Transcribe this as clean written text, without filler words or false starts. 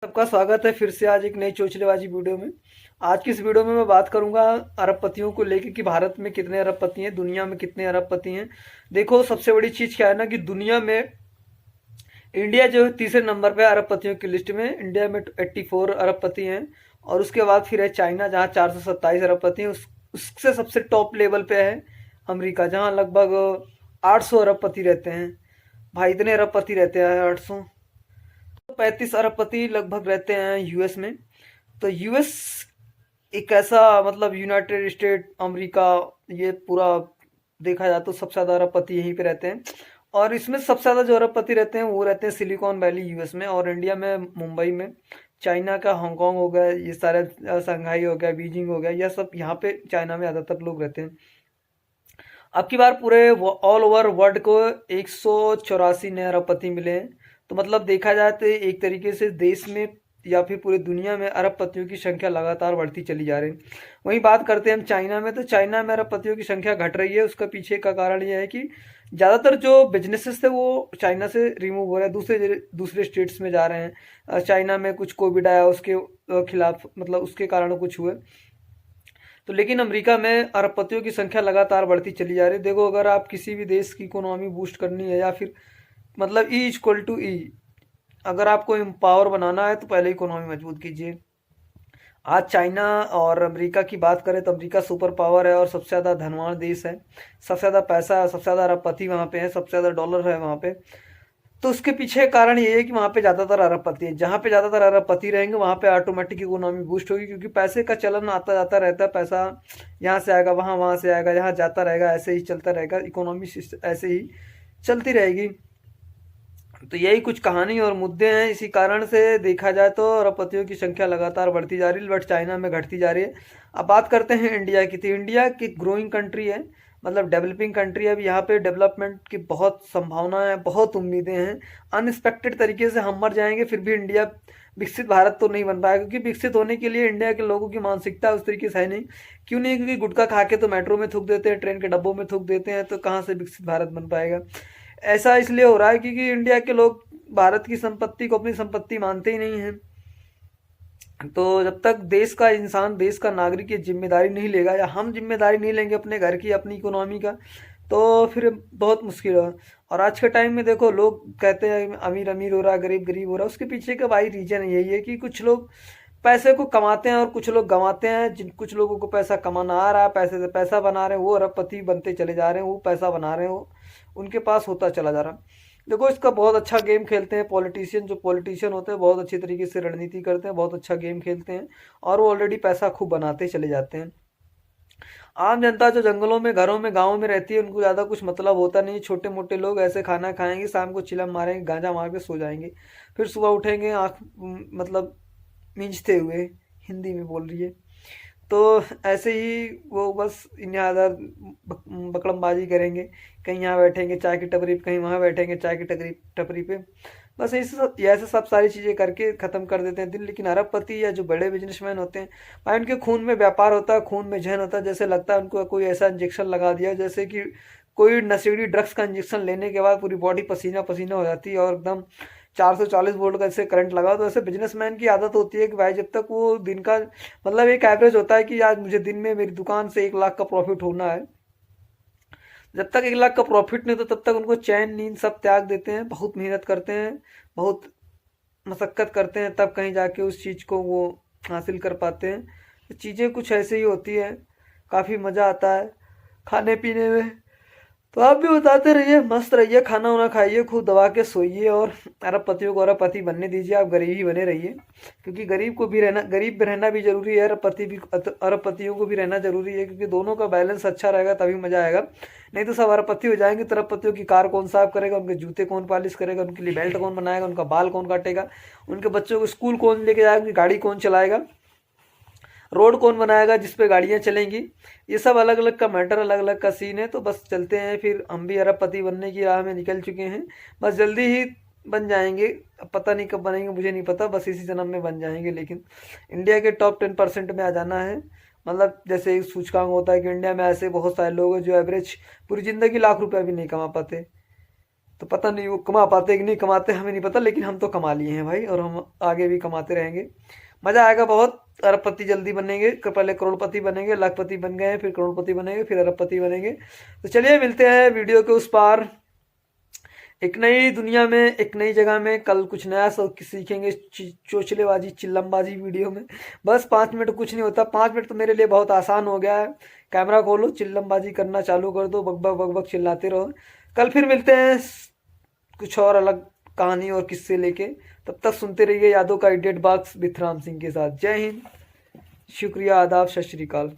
सबका स्वागत है फिर से आज एक नई चोचलेबाजी वीडियो में। आज की इस वीडियो में मैं बात करूंगा अरबपतियों को लेके कि भारत में कितने अरबपति हैं, दुनिया में कितने अरबपति हैं। देखो, सबसे बड़ी चीज क्या है ना कि दुनिया में इंडिया जो है तीसरे नंबर पे है अरबपतियों की लिस्ट में। इंडिया में 84 अरबपति हैं। और उसके बाद फिर है चाइना, जहाँ 427 अरबपति हैं। उससे सबसे टॉप लेवल पे है अमेरिका, जहाँ लगभग 800 अरबपति रहते हैं। भाई, इतने अरबपति रहते हैं, 800। 35 अरबपति लगभग रहते हैं यूएस में। तो यूएस एक ऐसा, मतलब यूनाइटेड स्टेट अमेरिका, ये पूरा देखा जाए तो सबसे ज़्यादा अरबपति यहीं पे रहते हैं। और इसमें सबसे ज़्यादा जो अरबपति रहते हैं वो रहते हैं सिलिकॉन वैली यूएस में, और इंडिया में मुंबई में। चाइना का हांगकांग हो गया, ये सारे शंघाई हो गया, बीजिंग हो गया, यह सब यहाँ पे चाइना में ज़्यादातर लोग रहते हैं। अब की बार पूरे ऑल ओवर वर्ल्ड को 184 नए अरबपति मिले हैं। तो मतलब देखा जाए तो एक तरीके से देश में या फिर पूरी दुनिया में अरबपतियों की संख्या लगातार बढ़ती चली जा रही है। वहीं बात करते हैं हम चाइना में, तो चाइना में अरबपतियों की संख्या घट रही है। उसका पीछे का कारण यह है कि ज़्यादातर जो बिजनेसेस थे वो चाइना से रिमूव हो रहे हैं, दूसरे दूसरे स्टेट्स में जा रहे हैं। चाइना में कुछ कोविड आया, उसके खिलाफ, मतलब उसके कारण कुछ हुए। तो लेकिन अमेरिका में अरबपतियों की संख्या लगातार बढ़ती चली जा रही है। देखो, अगर आप किसी भी देश की इकोनॉमी बूस्ट करनी है, या फिर मतलब E=E, अगर आपको एम्पावर बनाना है तो पहले इकोनॉमी मजबूत कीजिए। आज चाइना और अमेरिका की बात करें तो अमेरिका सुपर पावर है और सबसे ज़्यादा धनवान देश है। सबसे ज़्यादा पैसा, सबसे ज़्यादा अरबपति वहाँ पे है, सबसे ज़्यादा डॉलर है वहाँ पे। तो उसके पीछे कारण ये है कि वहाँ पे ज़्यादातर अरबपति है। जहाँ पे ज़्यादातर अरबपति रहेंगे वहाँ पे ऑटोमेटिक इकोनॉमी बूस्ट होगी, क्योंकि पैसे का चलन आता जाता रहता है। पैसा यहाँ से आएगा, वहाँ से आएगा, यहाँ जाता रहेगा, ऐसे ही चलता रहेगा। इकोनॉमी ऐसे ही चलती रहेगी। तो यही कुछ कहानी और मुद्दे हैं। इसी कारण से देखा जाए तो अरबपतियों की संख्या लगातार बढ़ती जा रही है, बट चाइना में घटती जा रही है। अब बात करते हैं इंडिया की, तो इंडिया की ग्रोइंग कंट्री है, मतलब डेवलपिंग कंट्री है। अब यहाँ पे डेवलपमेंट की बहुत संभावनाएं हैं, बहुत उम्मीदें हैं। अनएक्सपेक्टेड तरीके से हम मर जाएंगे फिर भी इंडिया विकसित भारत तो नहीं बन पाएगा, क्योंकि विकसित होने के लिए इंडिया के लोगों की मानसिकता उस तरीके से है नहीं। क्यों नहीं? क्योंकि गुटखा खा के तो मेट्रो में थूक देते हैं, ट्रेन के डब्बों में थूक देते हैं, तो कहाँ से विकसित भारत बन पाएगा? ऐसा इसलिए हो रहा है क्योंकि इंडिया के लोग भारत की संपत्ति को अपनी संपत्ति मानते ही नहीं हैं। तो जब तक देश का इंसान, देश का नागरिक ये जिम्मेदारी नहीं लेगा, या हम जिम्मेदारी नहीं लेंगे अपने घर की, अपनी इकोनॉमी का, तो फिर बहुत मुश्किल है। और आज के टाइम में देखो, लोग कहते हैं अमीर अमीर हो रहा है, गरीब गरीब हो रहा है। उसके पीछे का भाई रीजन यही है कि कुछ लोग पैसे को कमाते हैं और कुछ लोग गंवाते हैं। जिन कुछ लोगों को पैसा कमाना आ रहा है, पैसे से पैसा बना रहे हैं, वो अरबपति बनते चले जा रहे हैं, वो पैसा बना रहे हैं, वो उनके पास होता चला जा रहा है। देखो, इसका बहुत अच्छा गेम खेलते हैं पॉलिटिशियन। जो पॉलिटिशियन होते हैं बहुत अच्छी तरीके से रणनीति करते हैं, बहुत अच्छा गेम खेलते हैं, और वो ऑलरेडी पैसा खूब बनाते चले जाते हैं। आम जनता जो जंगलों में, घरों में, गाँव में रहती है, उनको ज़्यादा कुछ मतलब होता नहीं। छोटे मोटे लोग ऐसे खाना खाएंगे, शाम को चिलम मारेंगे, गांजा मार के सो जाएंगे, फिर सुबह उठेंगे आँख मतलब मींचते हुए, हिंदी में बोल रही है। तो ऐसे ही वो बस यहाँ इधर बकड़मबाजी करेंगे। कहीं यहाँ बैठेंगे चाय की टपरी पे, कहीं वहाँ बैठेंगे चाय की टपरी टपरी पे। बस ऐसे सब सारी चीज़ें करके ख़त्म कर देते हैं दिन। लेकिन अरबपति या जो बड़े बिजनेसमैन होते हैं भाई, उनके खून में व्यापार होता है, खून में जहन होता है। जैसे लगता है उनको कोई ऐसा इंजेक्शन लगा दिया, जैसे कि कोई नशेड़ी ड्रग्स का इंजेक्शन लेने के बाद पूरी बॉडी पसीना पसीना हो जाती है, और एकदम 440 वोल्ट का ऐसे करंट लगा। तो ऐसे बिजनेसमैन की आदत होती है कि भाई, जब तक वो दिन का, मतलब एक एवरेज होता है कि आज मुझे दिन में मेरी दुकान से 1 लाख का प्रॉफिट होना है। जब तक 1 लाख का प्रॉफिट नहीं होता तब तक उनको चैन नींद सब त्याग देते हैं, बहुत मेहनत करते हैं, बहुत मशक्कत करते हैं, तब कहीं जाके उस चीज़ को वो हासिल कर पाते हैं। तो चीज़ें कुछ ऐसे ही होती है, काफ़ी मज़ा आता है खाने पीने में। तो आप भी बताते रहिए, मस्त रहिए, खाना वाना खाइए, खूब दबा के सोइए, और अरबपतियों को अरबपति बनने दीजिए। आप गरीब ही बने रहिए, क्योंकि गरीब को भी रहना, गरीब रहना भी जरूरी है, अरबपतियों को भी रहना जरूरी है, क्योंकि दोनों का बैलेंस अच्छा रहेगा तभी मजा आएगा। नहीं तो सब अरबपति हो जाएंगे तो अरबपतियों की कार कौन साफ करेगा, उनके जूते कौन पॉलिश करेगा, उनके लिए बेल्ट कौन बनाएगा, उनका बाल कौन काटेगा, उनके बच्चों को स्कूल कौन लेके जाएगा, उनकी गाड़ी कौन चलाएगा, रोड कौन बनाएगा जिस पे गाड़ियाँ चलेंगी। ये सब अलग अलग का मैटर, अलग अलग का सीन है। तो बस चलते हैं, फिर हम भी अरबपति बनने की राह में निकल चुके हैं। बस जल्दी ही बन जाएंगे, अब पता नहीं कब बनेंगे, मुझे नहीं पता, बस इसी जन्म में बन जाएंगे। लेकिन इंडिया के टॉप 10% में आ जाना है। मतलब जैसे एक सूचकांक होता है कि इंडिया में ऐसे बहुत सारे लोग हैं जो एवरेज पूरी ज़िंदगी लाख रुपया भी नहीं कमा पाते। तो पता नहीं वो कमा पाते कि नहीं कमाते, हमें नहीं पता, लेकिन हम तो कमा लिए हैं भाई, और हम आगे भी कमाते रहेंगे। मज़ा आएगा बहुत, अरबपति जल्दी बनेंगे, पहले करोड़पति बनेंगे, लाखपति बन गए, फिर करोड़पति बनेंगे, फिर अरबपति बनेंगे। तो चलिए मिलते हैं वीडियो के उस पार, एक नई दुनिया में, एक नई जगह में। कल कुछ नया सीखेंगे, चोचलेबाजी चिल्लमबाजी वीडियो में। बस 5 मिनट कुछ नहीं होता, 5 मिनट तो मेरे लिए बहुत आसान हो गया है। कैमरा खोलो, चिल्लमबाजी करना चालू कर दो, बक बक बक बक चिल्लाते रहो। कल फिर मिलते हैं कुछ और अलग कहानी और किस्से लेके। तब तक सुनते रहिए यादों का idiot box with Ram Singh के साथ। जय हिंद, शुक्रिया, आदाब, सत श्री अकाल।